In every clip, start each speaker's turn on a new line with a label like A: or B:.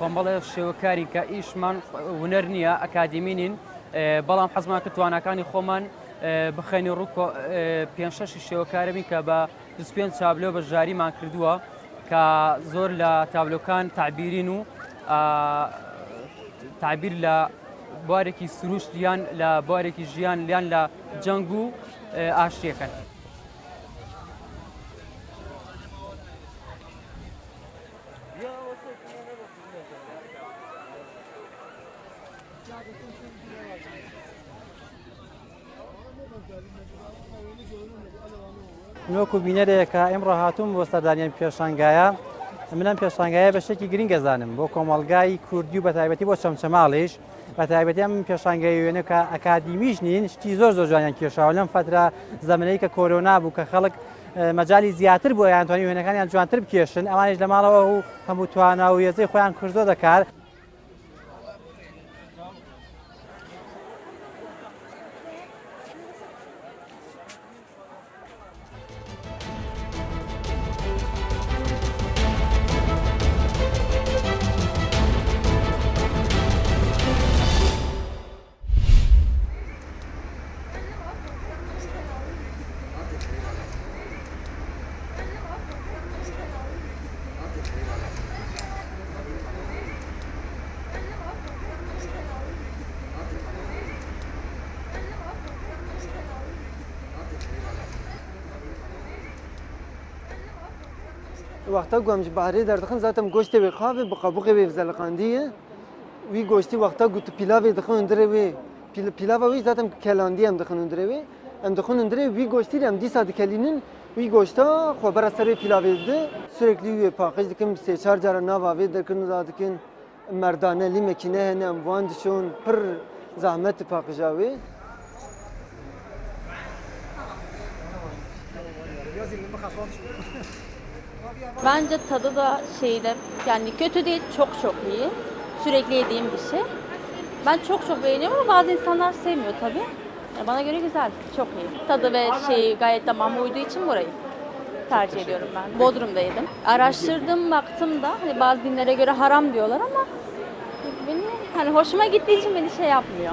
A: کۆمەڵێ شێوەکاری کە ئیشمان هونەر نییە ئەکادیمینین بەڵام حەزمان کە تواناکانی خۆمان بخەینی ڕوو پێنج-شەشی شێوەکارەبین کە بە 25 چابلۆ بەشداریمان کردووە کە زۆر لە تابلۆکان تعبیرین و تعبیر لە بوارێکی سروشت یان لە بوارێکی ژیان یان لە جەنگ و ئاشتیەکەن.
B: نۆکو بینەرێکە ئێمڕۆ هاتووم بۆ سەردانیان پێشانگایە منم پێشانگایە بە شتێکی گرنگ گەزانم بۆ کۆمەڵگای کوردی و بەتایبەتی بۆ چەمچەماڵیش بەتایبەتی ئەم پێشانگای وێنە کە ئەکادیمیش نین شتی زۆر جوانیان کێشاوە لەم فترە زەمنەی کە کۆرۆنا بوو کە خەڵک مەجای زیاتر بۆ یانتوانی وێنەکانیان جوانتر بکێشن ئەمانش لە ماڵەوە و هەموو توانە و هێزەی خۆیان کردۆ دەکار.
C: وقتا گومج بحری در دخن زاتم گوشت وی خواه بقابوق وی زلقاندیه وی گوشتی وقتا گوت پیلاو دخن اندره وی پیلاو وی زاتم کلاندی هم دخن اندره وی هم دخن اندره وی گوشتی هم دی ساعت کلینن وی گوشتا خو برا سر پیلاو ده sürekli وی پاکش دکم سه چهار جارا ناوا وی درکن زاتکن مردانه لی مکینه هم واندشون پر زحمت پاکجاوی
D: Bence tadı da şeyde yani kötü değil, çok iyi. Sürekli yediğim bir şey. Ben çok beğeniyorum ama bazı insanlar sevmiyor tabii. Bana göre güzel, çok iyi. Tadı ve gayet damağıma uyduğu için burayı tercih ediyorum ben. Bodrum'da yedim. Araştırdım, baktım da hani bazı dinlere göre haram diyorlar ama benim hani hoşuma gittiği için beni şey yapmıyor.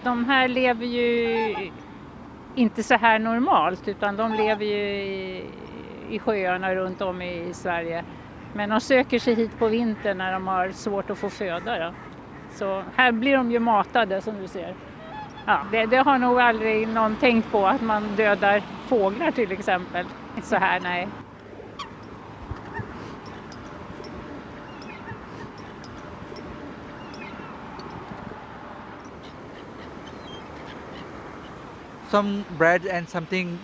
E: De här lever ju inte så här normalt utan de lever ju i sjöarna runt om i Sverige. Men de söker sig hit på vintern när de har svårt att få föda. Då. Så här blir de ju matade som du ser. Ja, det har nog aldrig någon tänkt på att man dödar fåglar till exempel. Så här, nej.
F: Some bread and something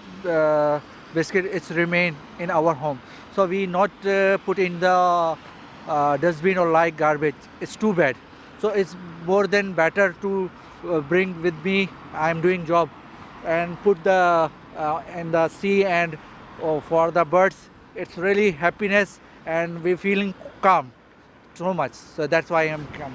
F: biscuit it's remain in our home, so we not put in the dustbin or like garbage. It's too bad, so it's more than better to bring with me. I'm doing job and put the in the sea and for the birds it's really happiness and we're feeling calm so much, so that's why I'm calm.